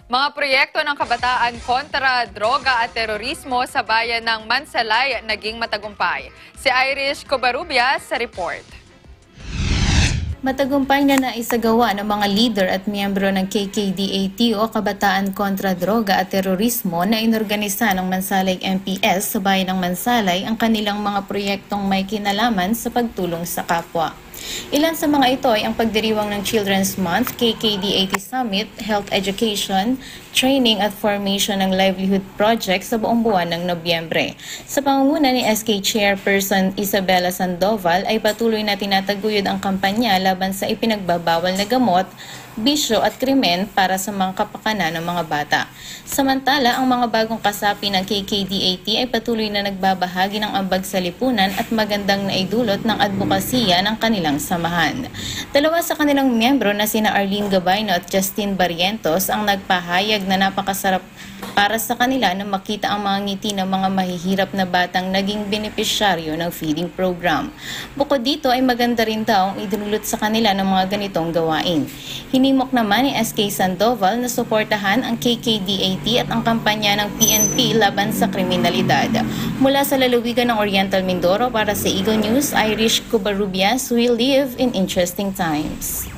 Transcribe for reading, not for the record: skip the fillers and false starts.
Mga proyekto ng kabataan kontra droga at terorismo sa bayan ng Mansalay naging matagumpay. Si Irish Covarrubias sa report. Matagumpay na naisagawa ng mga leader at miyembro ng KKDAT o Kabataan Kontra Droga at Terorismo na inorganisa ng Mansalay MPS sa bayan ng Mansalay ang kanilang mga proyektong may kinalaman sa pagtulong sa kapwa. Ilan sa mga ito ay ang pagdiriwang ng Children's Month, KKDAT Summit, Health Education, Training at Formation ng Livelihood Project sa buong buwan ng Nobyembre. Sa pangunguna ni SK Chairperson Isabela Sandoval ay patuloy na tinataguyod ang kampanya laban sa ipinagbabawal na gamot, bisyo at krimen para sa mga kapakanan ng mga bata. Samantala, ang mga bagong kasapi ng KKDAT ay patuloy na nagbabahagi ng ambag sa lipunan at magandang naidulot ng advokasya ng kanilang samahan. Dalawa sa kanilang miyembro na sina Arlene Gabayno at Justin Barrientos ang nagpahayag na napakasarap para sa kanila na makita ang mga ngiti ng mga mahihirap na batang naging benepisyaryo ng feeding program. Bukod dito ay maganda rin daw ang idinulot sa kanila ng mga ganitong gawain. Hinimok naman ni SK Sandoval na suportahan ang KKDAT at ang kampanya ng PNP laban sa kriminalidad. Mula sa lalawigan ng Oriental Mindoro para sa Eagle News, Irish Covarrubias, we live in interesting times.